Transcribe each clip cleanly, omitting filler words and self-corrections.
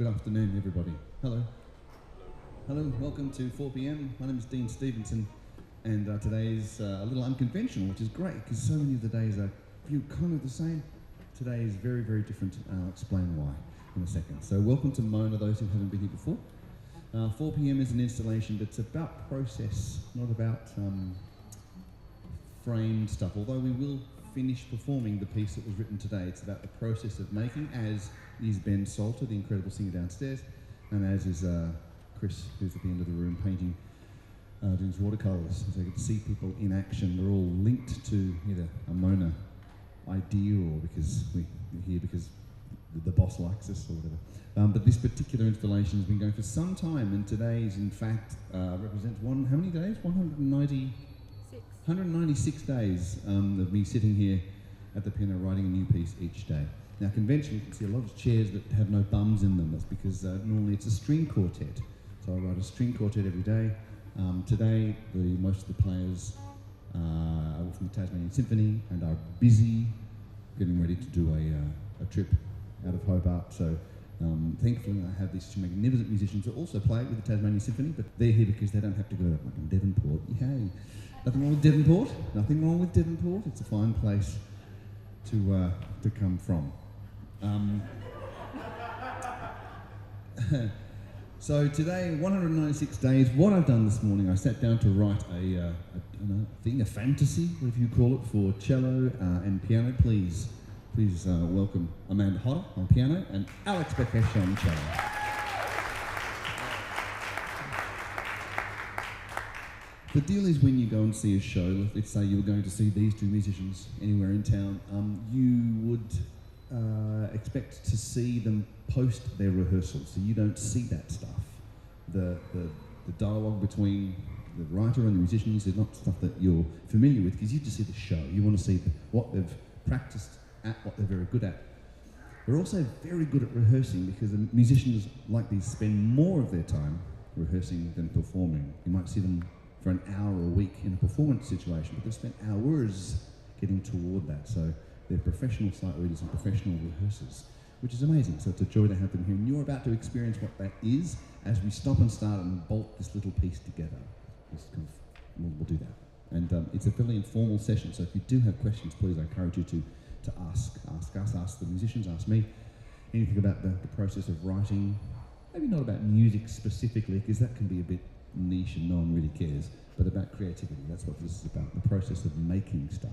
Good afternoon, everybody. Hello. Hello, welcome to 4 p.m. My name is Dean Stevenson, and today's a little unconventional, which is great, because so many of the days are kind of the same. Today is very, very different. I'll explain why in a second. So welcome to Mona, those who haven't been here before. 4 p.m. is an installation that's about process, not about framed stuff, although we will finish performing the piece that was written today. It's about the process of making, as is Ben Salter, the incredible singer downstairs, and as is Chris, who's at the end of the room painting, doing his watercolours. So you get to see people in action. They're all linked to either a Mona idea or because we're here because the boss likes us or whatever. But this particular installation has been going for some time, and today is in fact represents how many days? 196 days of me sitting here at the piano writing a new piece each day. Now conventionally you can see a lot of chairs that have no bums in them. That's because normally it's a string quartet. So I write a string quartet every day. Today most of the players are from the Tasmanian Symphony and are busy getting ready to do a trip out of Hobart. So thankfully I have these two magnificent musicians that also play with the Tasmanian Symphony, but they're here because they don't have to go to fucking Devonport. Yay! Nothing wrong with Devonport. Nothing wrong with Devonport. It's a fine place to come from. So today, 196 days. What I've done this morning, I sat down to write a fantasy, whatever you call it, for cello and piano. Please welcome Amanda Hodder on piano and Alex Bekesh on cello. The deal is when you go and see a show, let's say you were going to see these two musicians anywhere in town, you would expect to see them post their rehearsals, so you don't see that stuff. The dialogue between the writer and the musicians is not stuff that you're familiar with, because you just see the show. You want to see what they've practiced at, what they're very good at. They're also very good at rehearsing, because the musicians like these spend more of their time rehearsing than performing. You might see them for an hour a week in a performance situation, but they've spent hours getting toward that. So they're professional sight readers and professional rehearsers, which is amazing. So it's a joy to have them here. And you're about to experience what that is as we stop and start and bolt this little piece together. We'll do that. And it's a fairly informal session, so if you do have questions, please, I encourage you to ask us, ask the musicians, ask me. Anything about the process of writing, maybe not about music specifically, because that can be a bit niche and no one really cares, but about creativity. That's what this is about, the process of making stuff.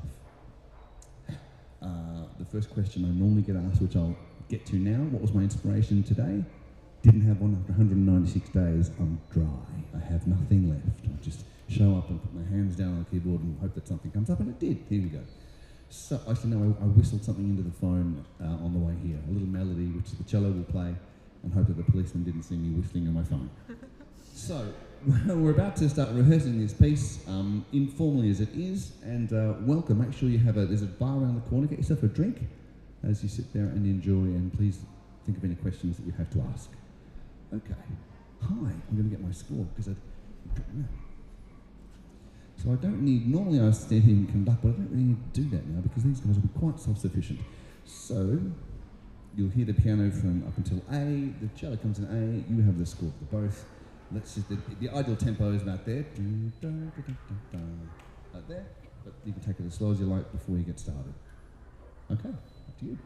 The first question I normally get asked, which I'll get to now, what was my inspiration today? Didn't have one after 196 days. I'm dry. I have nothing left. I just show up and put my hands down on the keyboard and hope that something comes up, and it did. Here we go. So, actually no, I whistled something into the phone on the way here, a little melody which the cello will play, and hope that the policeman didn't see me whistling on my phone. So, we're about to start rehearsing this piece, informally as it is, and welcome. Make sure you have there's a bar around the corner. Get yourself a drink as you sit there and enjoy, and please think of any questions that you have to ask. Okay. Hi, I'm going to get my score, because so I don't need, normally I stand here and conduct, but I don't really need to do that now, because these guys will be quite self-sufficient. So, you'll hear the piano from up until A, the cello comes in A, you have the score for both. Let's just, the ideal tempo is about there, right there, but you can take it as slow as you like before you get started. Okay, up to you.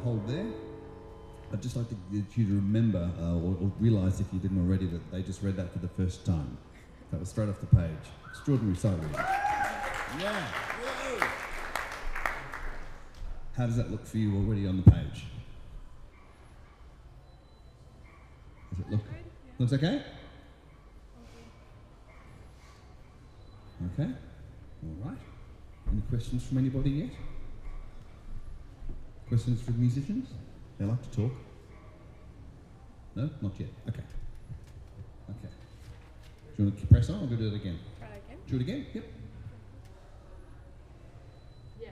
Hold there. I'd just like to get you to remember or realise if you didn't already that they just read that for the first time. That was straight off the page. Extraordinary sight reading. Yeah. Whoa. How does that look for you already on the page? Does it look? Looks okay? Okay. All right. Any questions from anybody yet? Questions from musicians? They like to talk? No? Not yet. Okay. Okay. Do you want to press on or go do it again? Try it again. Do it again? Yep. Yeah.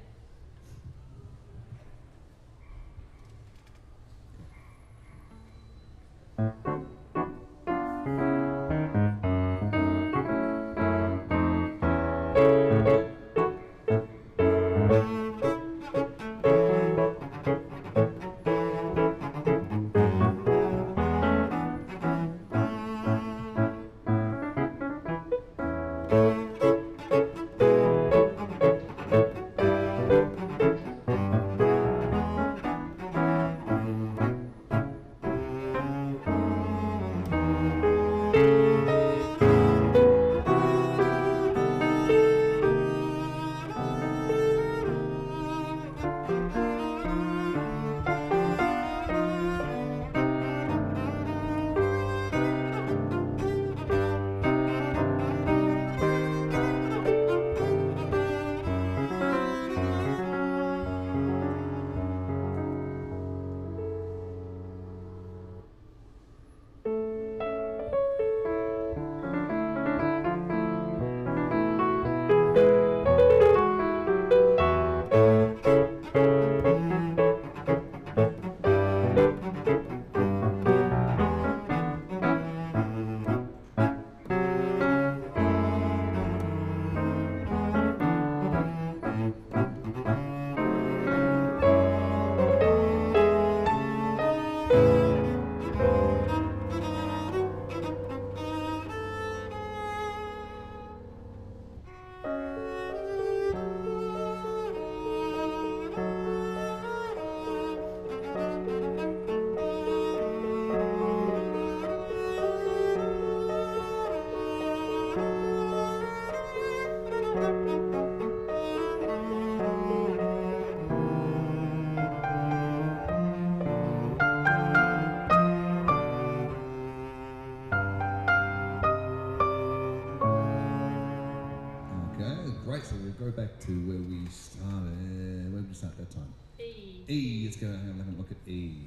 Great, so we'll go back to where we started. Where did we start that time? E. E, let's go and have a look at E.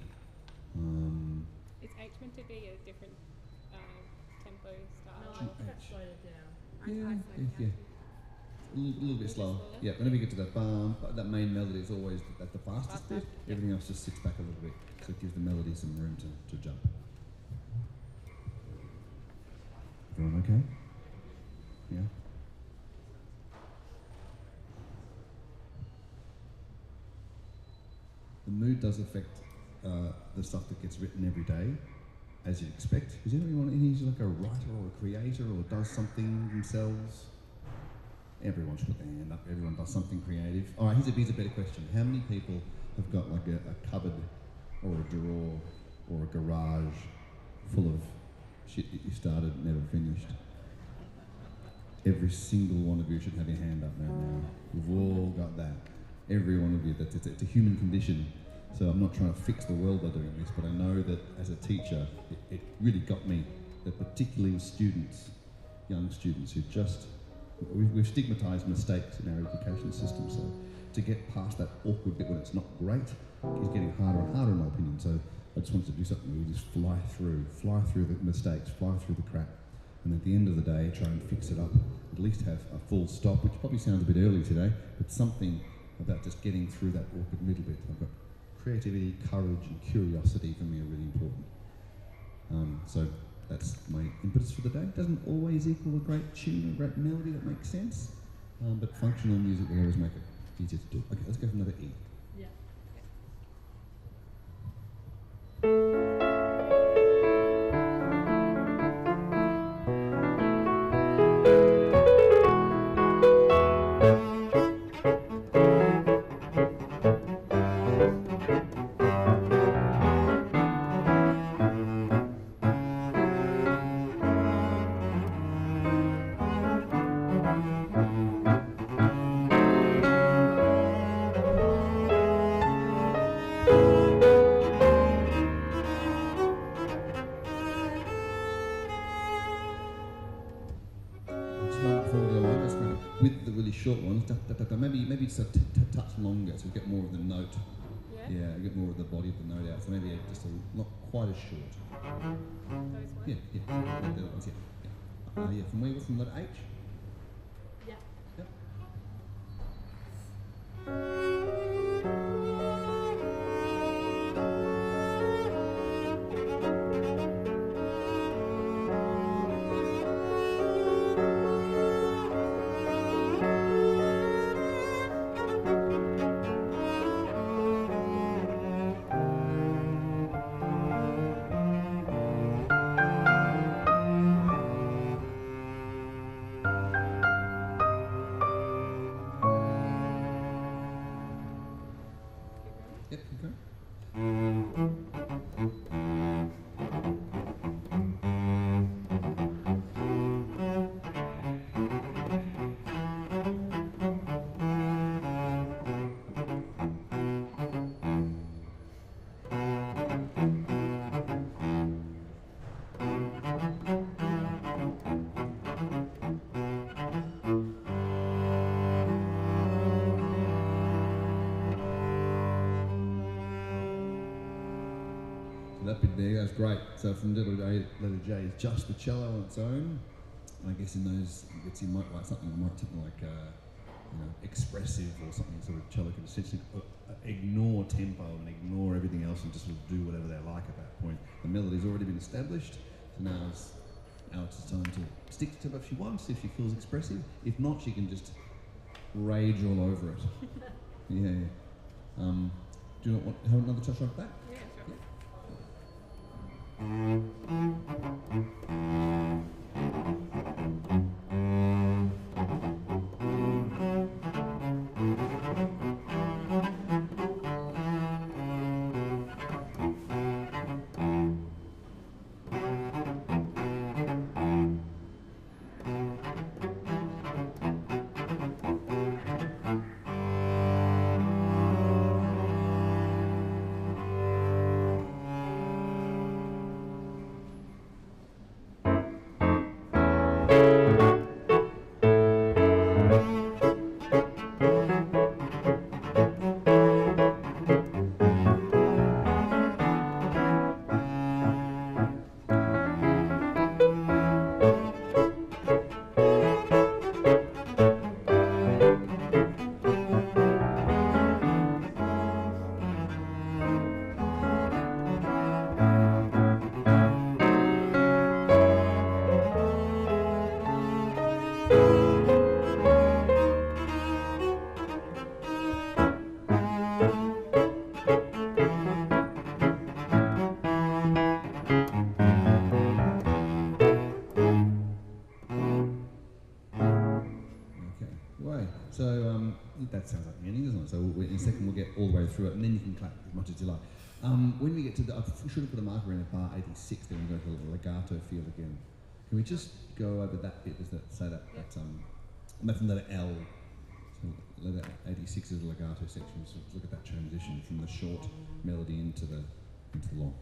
Is H meant to be a different tempo style? No, I slow it down. Yeah. A little bit slower. Yeah, whenever you get to that that main melody is always at the fastest bit. Everything else just sits back a little bit, so it gives the melody some room to jump. Everyone okay? Yeah. The mood does affect the stuff that gets written every day, as you'd expect. Is anyone in here like a writer or a creator or does something themselves? Everyone should put their hand up. Everyone does something creative. All right, here's a better question. How many people have got like a cupboard or a drawer or a garage full of shit that you started and never finished? Every single one of you should have your hand up now. We've all got that. Every one of you. It's a human condition. So I'm not trying to fix the world by doing this, but I know that as a teacher, it really got me that particularly students, young students who just, we've stigmatised mistakes in our education system, so to get past that awkward bit when it's not great is getting harder and harder in my opinion. So I just wanted to do something where we just fly through the mistakes, fly through the crap, and at the end of the day try and fix it up, at least have a full stop, which probably sounds a bit early today, but something about just getting through that awkward middle bit. I've got creativity, courage and curiosity for me are really important. So that's my impetus for the day. It doesn't always equal a great tune, a great melody that makes sense, but functional music will always make it easier to do. Okay, let's go for another E. Yeah. short ones. Da, da, da, da. Maybe just a touch longer, so we get more of the note. Yeah, get more of the body of the note out. So maybe just not quite as short. Those ones? Yeah. The ones, yeah. From where? From letter H? Yeah. Yep. Yep, okay. So that bit there, that's great. So from letter J is just the cello on its own. And I guess in those bits you might write something like expressive or something sort of cello can essentially ignore tempo and ignore everything else and just sort of do whatever they like at that point. The melody's already been established, so now it's Alex's time to stick to it if she wants, if she feels expressive. If not, she can just rage all over it. Yeah. Do you want to have another touch like that? Yeah, sure. So that sounds like the ending, doesn't it? So in a second we'll get all the way through it, and then you can clap as much as you like. When we get to the, I should have put a marker in at bar 86, then we go to the legato feel again. Can we just go over that bit? Is that say that from letter L? So letter 86 is the legato section. So look at that transition from the short melody into the long.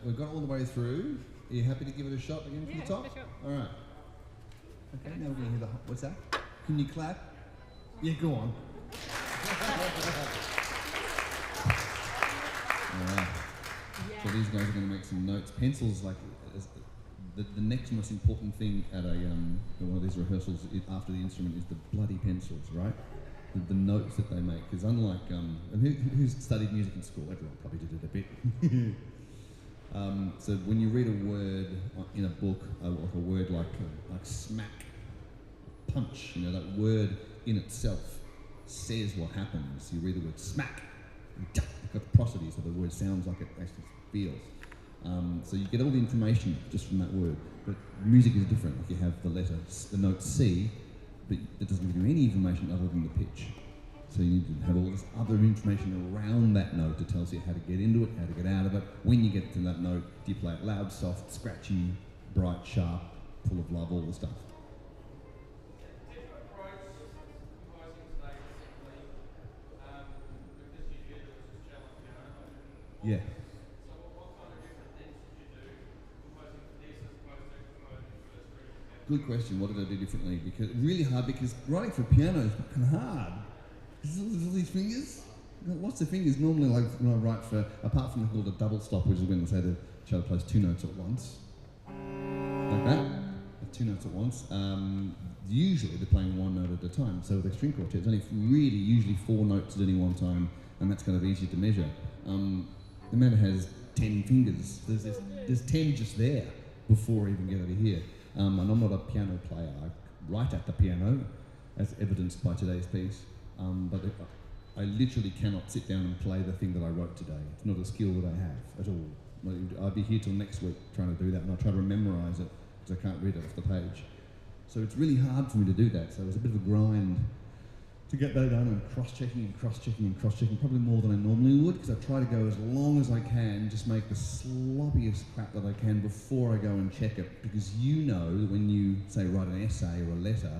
We've got all the way through. Are you happy to give it a shot again from the top? For sure. All right. Okay, now we're going to hear the... What's that? Can you clap? Yeah, go on. All right. Yeah. So these guys are going to make some notes. Pencils, like, the next most important thing at one of these rehearsals after the instrument is the bloody pencils, right? The notes that they make. Because unlike... and who's studied music in school? Everyone probably did it a bit. So when you read a word in a book, like a word like smack, punch, that word in itself says what happens. You read the word smack, You've got the prosody, so the word sounds like it actually feels. So you get all the information just from that word. But music is different. Like you have the letter, the note C, but it doesn't give you any information other than the pitch. So you need to have all this other information around that note that tells you how to get into it, how to get out of it. When you get to that note, do you play it loud, soft, scratchy, bright, sharp, full of love, all the stuff. Yeah. So what kind of different things did you do composing for this as opposed to composing for the string? Good question. What did I do differently? Because really hard. Because writing for piano is fucking hard. There's all these fingers. You've got lots of fingers. Normally, like when I write for, apart from called a double stop, which is when say the cello plays two notes at once, like that, two notes at once. Usually they're playing one note at a time. So with a string quartet, it's only really usually 4 notes at any one time, and that's kind of easy to measure. The man has 10 fingers. There's 10 just there before I even get over here. And I'm not a piano player. I write at the piano, as evidenced by today's piece. But I literally cannot sit down and play the thing that I wrote today. It's not a skill that I have at all. I'll be here till next week trying to do that, and I'll try to memorise it because I can't read it off the page. So it's really hard for me to do that. So it was a bit of a grind to get that done, and cross-checking and cross-checking and cross-checking, probably more than I normally would, because I try to go as long as I can, just make the sloppiest crap that I can before I go and check it. Because you know that when you, say, write an essay or a letter,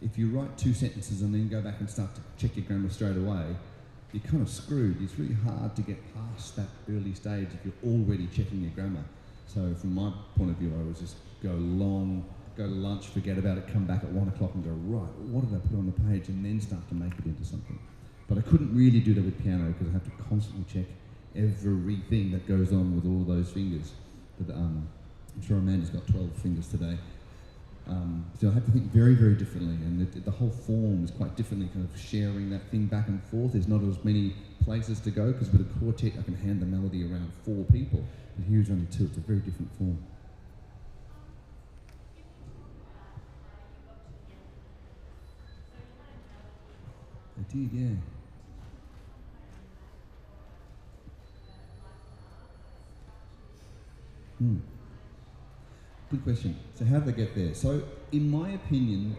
if you write 2 sentences and then go back and start to check your grammar straight away, you're kind of screwed. It's really hard to get past that early stage if you're already checking your grammar. So from my point of view, I was just go to lunch, forget about it, come back at 1 o'clock and go, right, what did I put on the page, and then start to make it into something. But I couldn't really do that with piano because I have to constantly check everything that goes on with all those fingers. But I'm sure Amanda's got 12 fingers today. So I have to think very, very differently, and the whole form is quite differently, kind of sharing that thing back and forth. There's not as many places to go, because with a quartet I can hand the melody around 4 people, but here's only 2. It's a very different form. I did, yeah. Good question. So how did they get there? So in my opinion,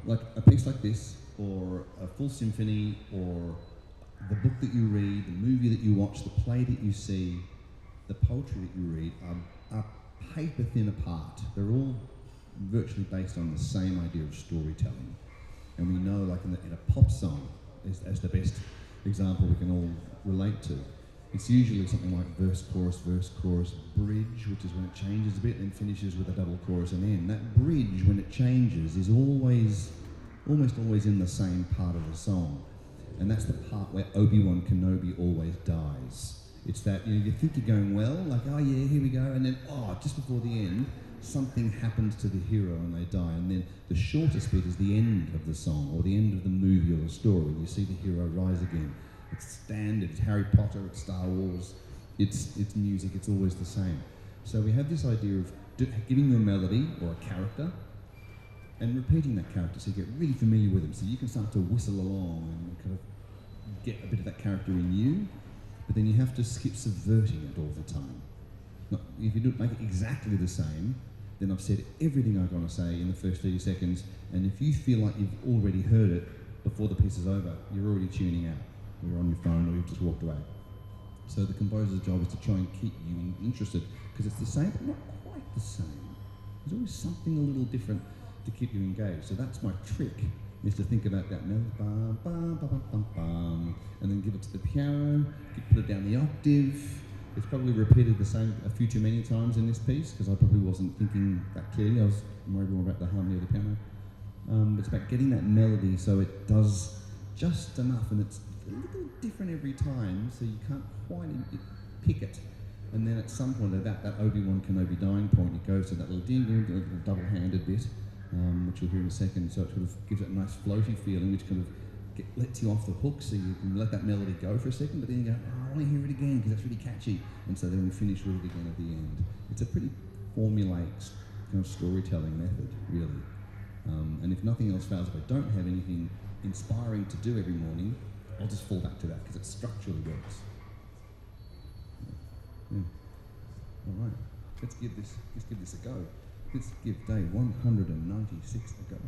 like a piece like this, or a full symphony, or the book that you read, the movie that you watch, the play that you see, the poetry that you read, are paper thin apart. They're all virtually based on the same idea of storytelling. And we know, like in a pop song, as the best example we can all relate to, it's usually something like verse, chorus, bridge, which is when it changes a bit, then finishes with a double chorus and end. That bridge, when it changes, is almost always in the same part of the song. And that's the part where Obi-Wan Kenobi always dies. It's that, you think you're going well, like, oh yeah, here we go, and then, just before the end, something happens to the hero and they die, and then the shortest bit is the end of the song, or the end of the movie or the story. You see the hero rise again. It's standard, it's Harry Potter, it's Star Wars, it's music, it's always the same. So we have this idea of giving you a melody or a character and repeating that character so you get really familiar with them, so you can start to whistle along and kind of get a bit of that character in you, but then you have to keep subverting it all the time. If you don't make it exactly the same, then I've said everything I'm going to say in the first 30 seconds, and if you feel like you've already heard it before the piece is over, you're already tuning out. You're on your phone or you've just walked away. So the composer's job is to try and keep you interested, because it's the same, but not quite the same. There's always something a little different to keep you engaged. So that's my trick, is to think about that melody, bum, bum, bum, bum, bum, bum, and then give it to the piano, put it down the octave. It's probably repeated the same a few too many times in this piece, because I probably wasn't thinking that clearly. I was worried more about the harmony of the piano. It's about getting that melody so it does just enough, and it's a little different every time, so you can't quite pick it. And then at some point, about that Obi-Wan Kenobi dying point, it goes to that little little double-handed bit, which you'll hear in a second. So it sort of gives it a nice floaty feeling, which kind of lets you off the hook, so you can let that melody go for a second, but then you go, I want to hear it again because that's really catchy. And so then we finish with it again at the end. It's a pretty formulaic kind of storytelling method, really. And if nothing else fails, if I don't have anything inspiring to do every morning, I'll just fall back to that because it structurally works. Yeah. All right. Let's give this a go. Let's give day 196 a go.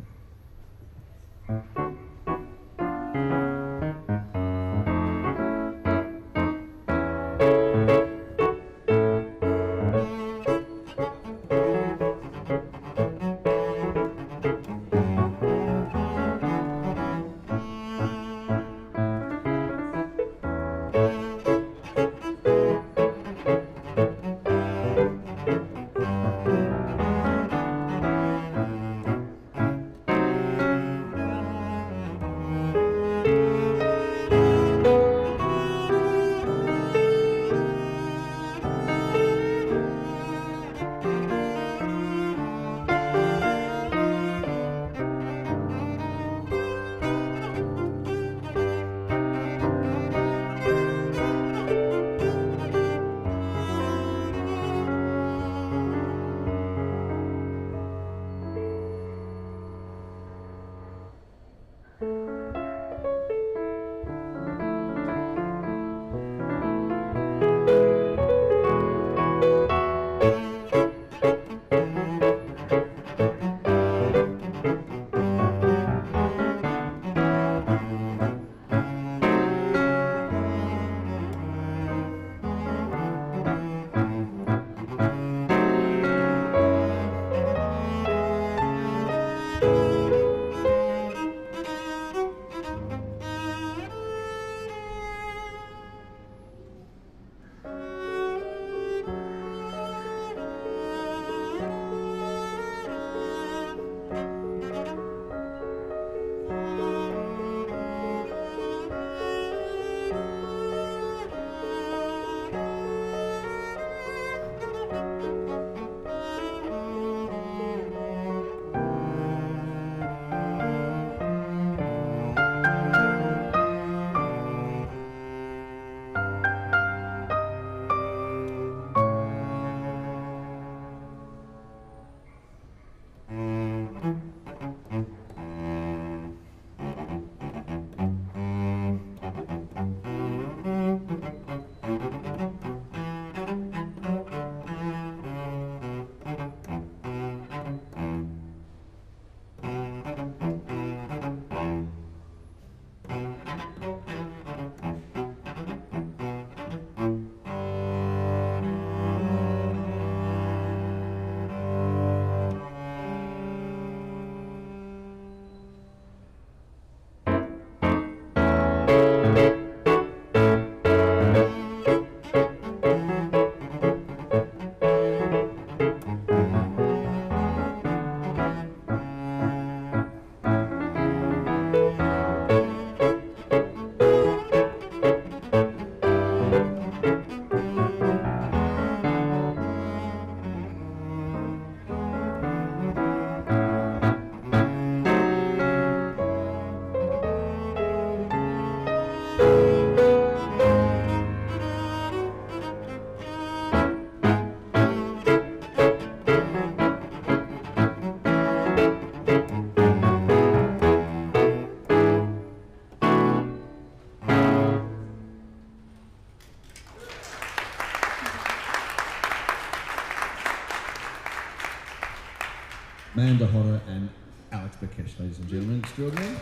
Amanda Hodder and Alex Bakesh, ladies and gentlemen, extraordinary.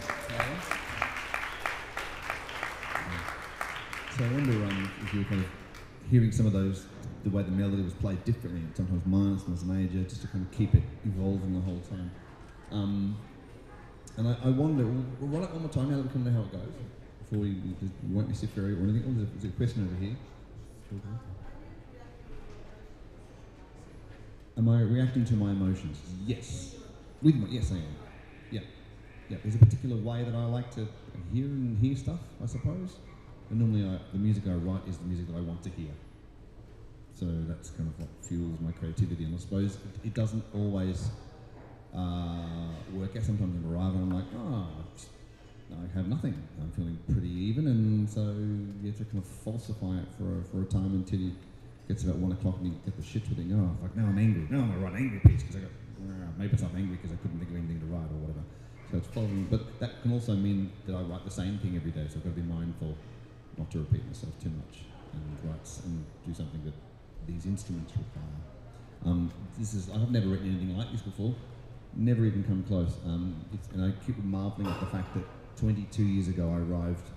So I wonder if you were kind of hearing some of those, the way the melody was played differently, sometimes minor, sometimes major, just to kind of keep it evolving the whole time. And I wonder, we'll run it one more time now that we come to know how it goes, before you won't miss your ferry or anything. Oh, there's a question over here. Am I reacting to my emotions? Yes. Yes, I am. Yeah. There's a particular way that I like to hear stuff, I suppose. And normally the music I write is the music that I want to hear. So that's kind of what fuels my creativity. And I suppose it doesn't always work out. Sometimes I arrive and I'm like, I have nothing. I'm feeling pretty even, and so you have to kind of falsify it for a time until you gets about 1 o'clock and you get the shit with it. Now I'm angry. Now I'm gonna write an angry piece because maybe it's not angry because I couldn't think of anything to write or whatever. So So it's following, but that can also mean that I write the same thing every day, so I've got to be mindful not to repeat myself too much and write and do something that these instruments require. I've never written anything like this before, never even come close. And I keep marvelling at the fact that 22 years ago I arrived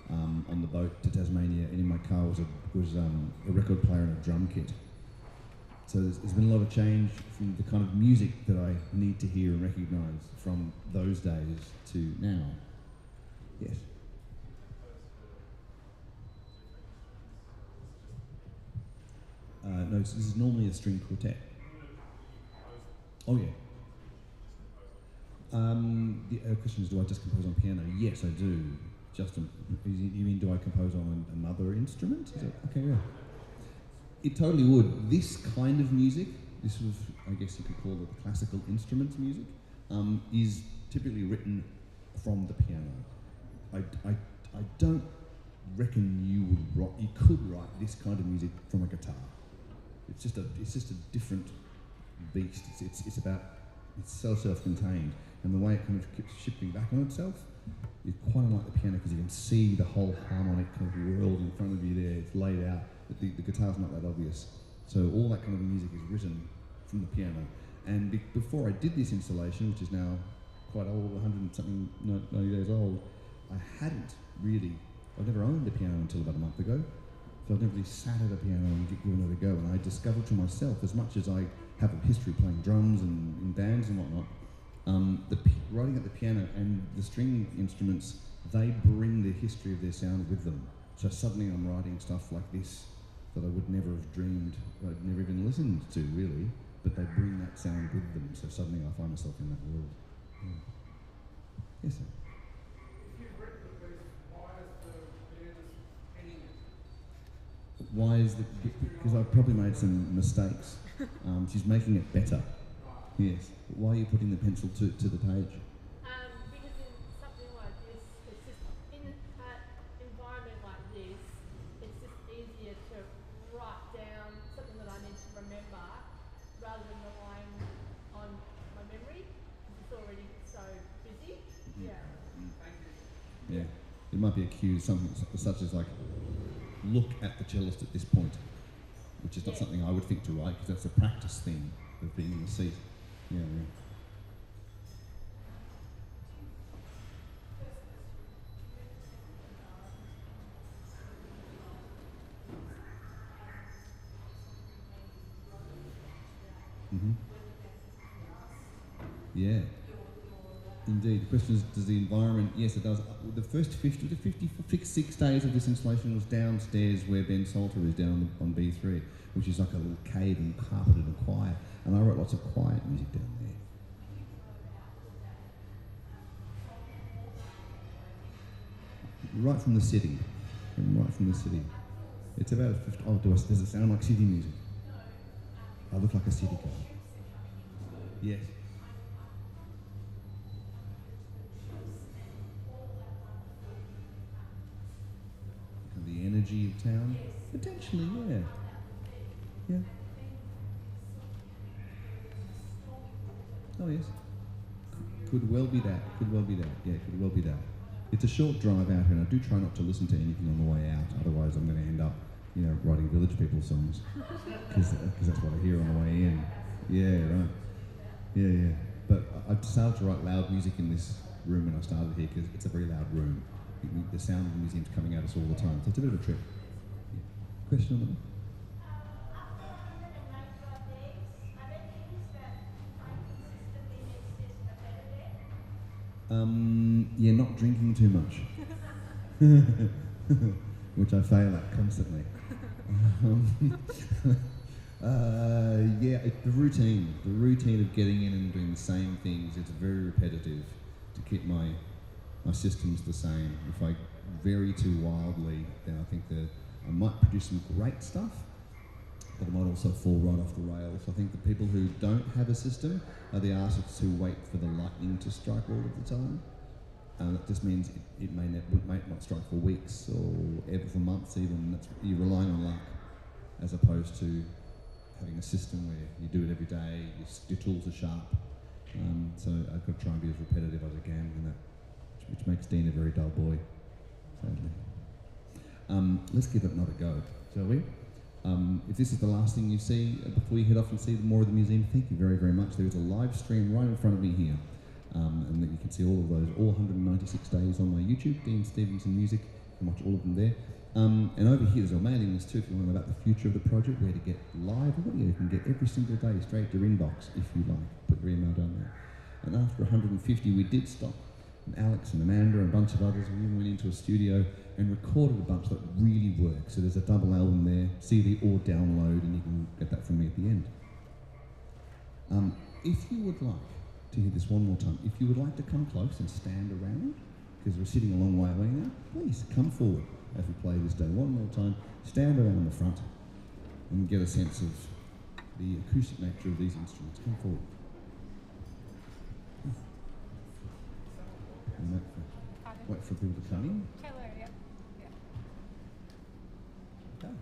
on the boat to Tasmania, and in my car was a record player and a drum kit. So there's been a lot of change from the kind of music that I need to hear and recognise from those days to now. Yes. No, so this is normally a string quartet. Oh yeah. The question is, do I just compose on piano? Yes, I do. Justin, you mean do I compose on another instrument? Is it? Okay, yeah. It totally would. This kind of music, this was, I guess you could call it the classical instruments music, is typically written from the piano. I don't reckon you could write this kind of music from a guitar. It's just a different beast. It's so self-contained, and the way it kind of keeps shifting back on itself is quite unlike the piano, because you can see the whole harmonic kind of world in front of you there. It's laid out. The guitar's not that obvious. So all that kind of music is written from the piano. And before I did this installation, which is now quite old, 100 and something, 90 days old, I've never owned a piano until about a month ago. So I've never really sat at a piano and given it a go. And I discovered for myself, as much as I have a history playing drums and in bands and whatnot, writing at the piano and the string instruments, they bring the history of their sound with them. So suddenly I'm writing stuff like this that I would never have dreamed, I'd never even listened to really, but they bring that sound with them. So suddenly I find myself in that world. Yeah. Yes, sir. If you've written the piece, why is the pianist penning it? Why is the? Because I've probably made some mistakes. She's making it better. Yes. But why are you putting the pencil to the page? Because in something like this, it's just in an environment like this, it's just easier to write down something that I need to remember rather than relying on my memory, because it's already so busy. Mm-hmm. Yeah. Thank you. Yeah. It might be a cue, something such as like, look at the cellist at this point, which is not something I would think to write, because that's a practice thing of being in the seat. Yeah. Mm-hmm. Yeah. Indeed. The question is, does the environment... Yes, it does. The first 56 days of this installation was downstairs where Ben Salter is, down on B3, which is like a little cave and carpeted and quiet. And I wrote lots of quiet music down there. Right from the city. Right from the city. It's about 50... Oh, does it sound like city music? I look like a city guy. Yes. And the energy of town? Potentially, yeah. Yeah. Oh, yes. Could well be that. Could well be that. Yeah, could well be that. It's a short drive out here, and I do try not to listen to anything on the way out. Otherwise, I'm going to end up, writing Village People songs, because that's what I hear on the way in. Yeah, right. Yeah. But I decided to write loud music in this room when I started here, because it's a very loud room. The sound of the museum's coming at us all the time, so it's a bit of a trip. Yeah. Question on that? Yeah, not drinking too much, which I fail at constantly. The routine of getting in and doing the same things, it's very repetitive to keep my systems the same. If I vary too wildly, then I think that I might produce some great stuff, but I might also fall right off the rails. I think the people who don't have a system are the artists who wait for the lightning to strike all of the time. That just means it may not strike for weeks or ever for months even. You're relying on luck, as opposed to having a system where you do it every day, your tools are sharp, So I've got to try and be as repetitive as I can, and that, which makes Dean a very dull boy, sadly. Let's give it another go, shall we? If this is the last thing you see before you head off and see more of the museum, thank you very, very much. There is a live stream right in front of me here, and that you can see all of those, all 196 days on my YouTube, Dean Stevenson Music. You can watch all of them there. And over here there's a mailing list too if you want to know about the future of the project, where to get live audio. You can get every single day straight to your inbox if you like. Put your email down there. And after 150 we did stop. And Alex and Amanda and a bunch of others, we even went into a studio and recorded a bunch that really work. So there's a double album there, CD or download, and you can get that from me at the end. If you would like to hear this one more time, if you would like to come close and stand around, because we're sitting a long way away now, please come forward as we play this day one more time. Stand around the front and get a sense of the acoustic nature of these instruments. Come forward. And wait for people to come in. Hello, yeah. Okay.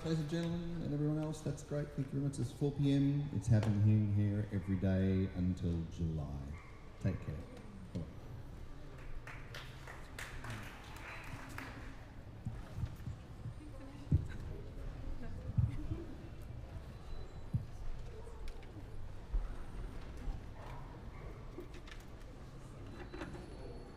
Ladies and gentlemen, and everyone else, that's great. Thank you very much. It's 4 p.m. It's happening here every day until July.